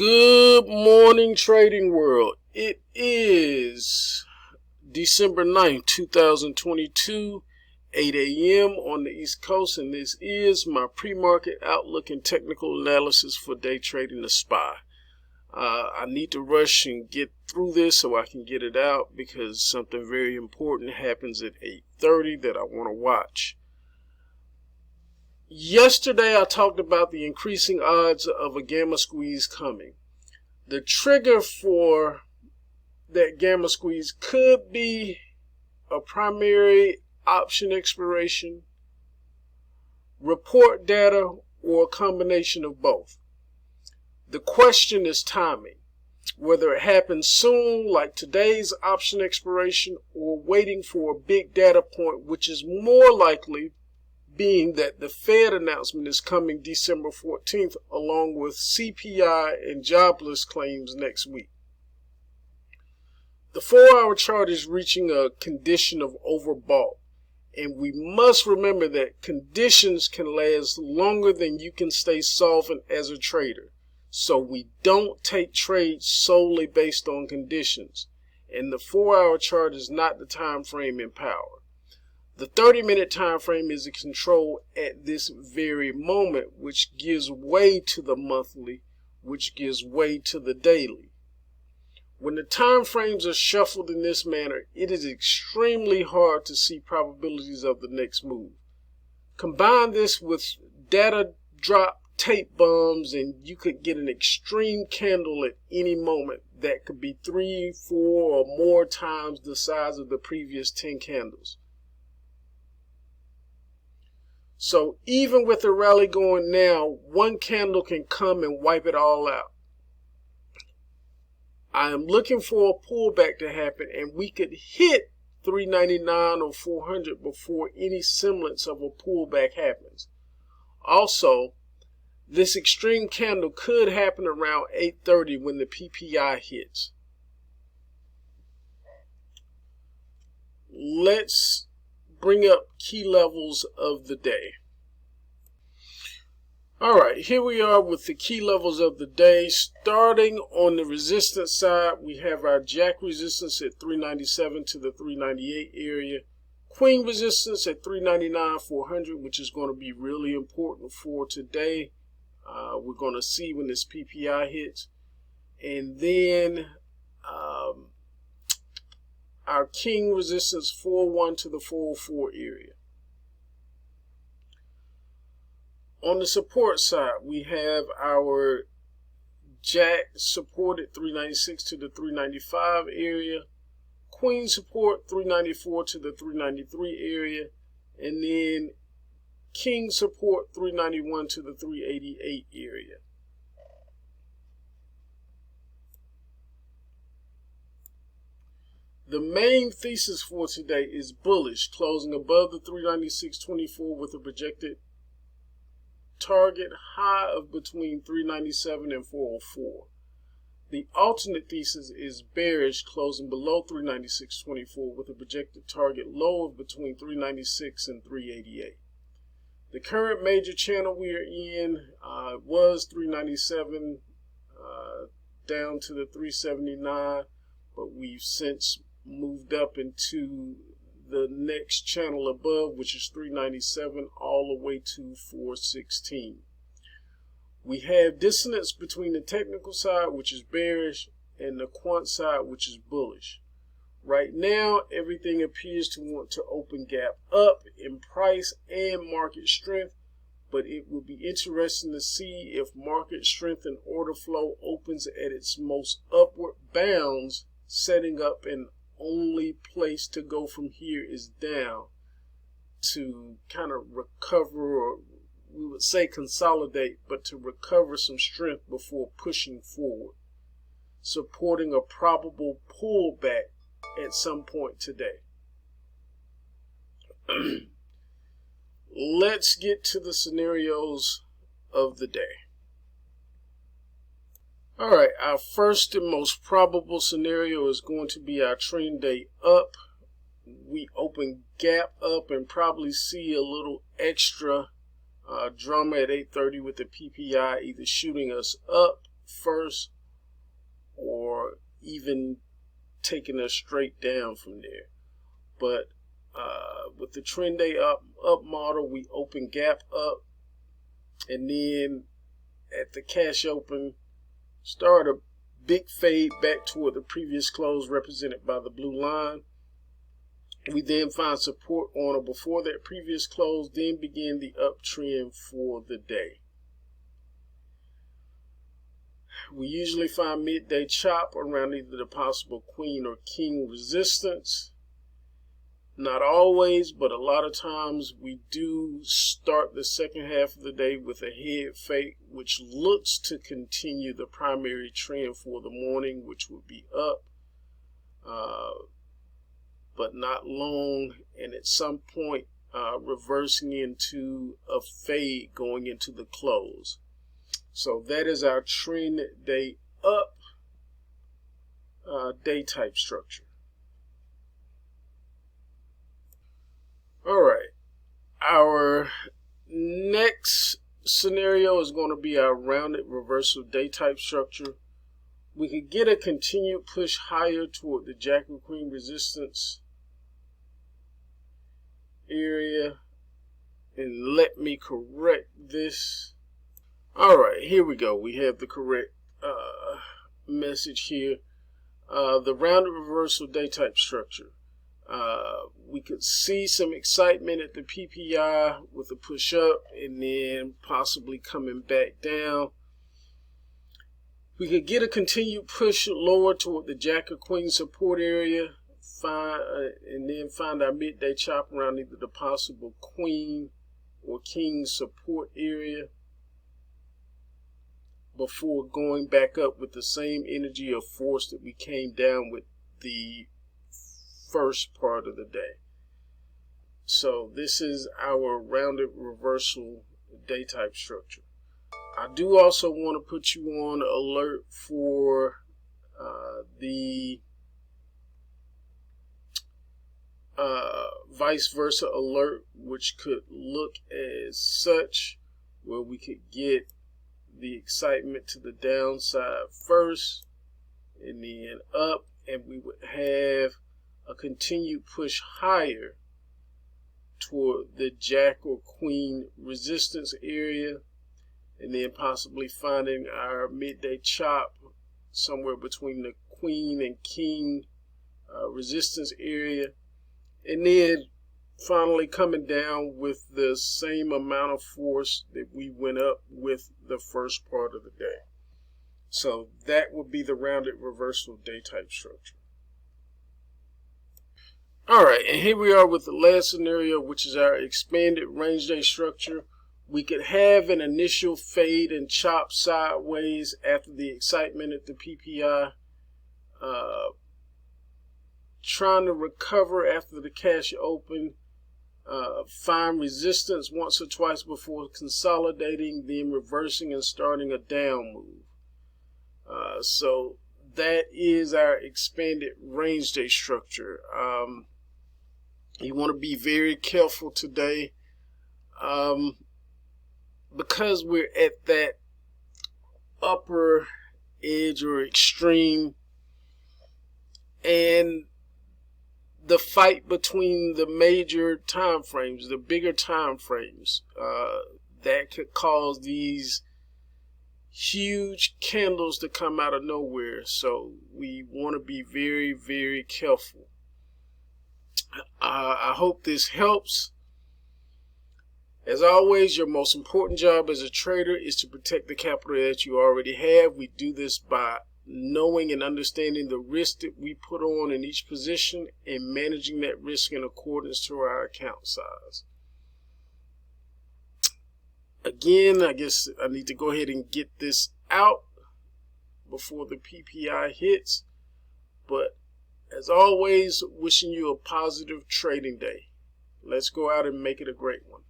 Good morning, trading world. It is December 9th, 2022, 8 a.m. on the East Coast, and this is my pre-market outlook and technical analysis for day trading the SPY. I need to rush and get through this so I can get it out because something very important happens at 8:30 that I want to watch. Yesterday, I talked about the increasing odds of a gamma squeeze coming. The trigger for that gamma squeeze could be a primary option expiration, report data, or a combination of both. The question is timing, whether it happens soon, like today's option expiration, or waiting for a big data point, which is more likely being that the Fed announcement is coming December 14th, along with CPI and jobless claims next week. The 4-hour chart is reaching a condition of overbought, and we must remember that conditions can last longer than you can stay solvent as a trader. So we don't take trades solely based on conditions, and the 4-hour chart is not the time frame in power. The 30-minute time frame is in control at this very moment, which gives way to the monthly, which gives way to the daily. When the time frames are shuffled in this manner, it is extremely hard to see probabilities of the next move. Combine this with data drop tape bombs, and you could get an extreme candle at any moment that could be 3, 4, or more times the size of the previous 10 candles. So even with the rally going now, one candle can come and wipe it all out. I am looking for a pullback to happen, and we could hit 399 or 400 before any semblance of a pullback happens. Also, this extreme candle could happen around 8:30 when the PPI hits. Let's bring up key levels of the day. All right, here we are with the key levels of the day. Starting on the resistance side, we have our Jack resistance at 397 to the 398 area. Queen resistance at 399, 400, which is going to be really important for today. We're going to see when this PPI hits. And then our King resistance 401 to the 404 area. On the support side, we have our Jack support at 396 to the 395 area, Queen support 394 to the 393 area, and then King support 391 to the 388 area. The main thesis for today is bullish, closing above the 396.24 with a projected target high of between 397 and 404. The alternate thesis is bearish, closing below 396.24 with a projected target low of between 396 and 388. The current major channel we are in was 397 down to the 379, but we've since moved up into the next channel above, which is 397 all the way to 416. We have dissonance between the technical side, which is bearish, and the quant side, which is bullish. Right now, everything appears to want to open gap up in price and market strength, but it will be interesting to see if market strength and order flow opens at its most upward bounds, setting up an only place to go from here is down to kind of recover, or we would say consolidate, but to recover some strength before pushing forward, supporting a probable pullback at some point today. Let's get to the scenarios of the day. All right, our first and most probable scenario is going to be our trend day up. We open gap up and probably see a little extra drama at 8:30 with the PPI either shooting us up first, or even taking us straight down from there. But with the trend day up model, we open gap up, and then at the cash open, start a big fade back toward the previous close represented by the blue line. We then find support on or before that previous close, then begin the uptrend for the day. We usually find midday chop around either the possible queen or king resistance. Not always, but a lot of times we do start the second half of the day with a head fake, which looks to continue the primary trend for the morning, which would be up, but not long, and at some point reversing into a fade going into the close. So that is our trend day up day type structure. All right, our next scenario is going to be our rounded reversal day type structure. We could get a continued push higher toward the jack or queen resistance area, and let me correct this. All right, here we go. We have the correct message here. The rounded reversal day type structure. We could see some excitement at the PPI with a push up and then possibly coming back down. We could get a continued push lower toward the jack or queen support area, and then find our midday chop around either the possible queen or king support area before going back up with the same energy of force that we came down with the first part of the day. So this is our rounded reversal day type structure. I do also want to put you on alert for the vice versa alert, which could look as such, where we could get the excitement to the downside first and then up, and we would have a continued push higher toward the jack or queen resistance area, and then possibly finding our midday chop somewhere between the queen and king resistance area, and then finally coming down with the same amount of force that we went up with the first part of the day. So that would be the rounded reversal day type structure. All right, and here we are with the last scenario, which is our expanded range day structure. We could have an initial fade and chop sideways after the excitement at the PPI, trying to recover after the cash open, find resistance once or twice before consolidating, then reversing and starting a down move. So that is our expanded range day structure. You want to be very careful today, because we're at that upper edge or extreme, and the fight between the major time frames, the bigger time frames, that could cause these huge candles to come out of nowhere. So we want to be very, very careful. I hope this helps. As always, your most important job as a trader is to protect the capital that you already have. We do this by knowing and understanding the risk that we put on in each position and managing that risk in accordance to our account size. Again, I guess I need to go ahead and get this out before the PPI hits. But as always, wishing you a positive trading day. Let's go out and make it a great one.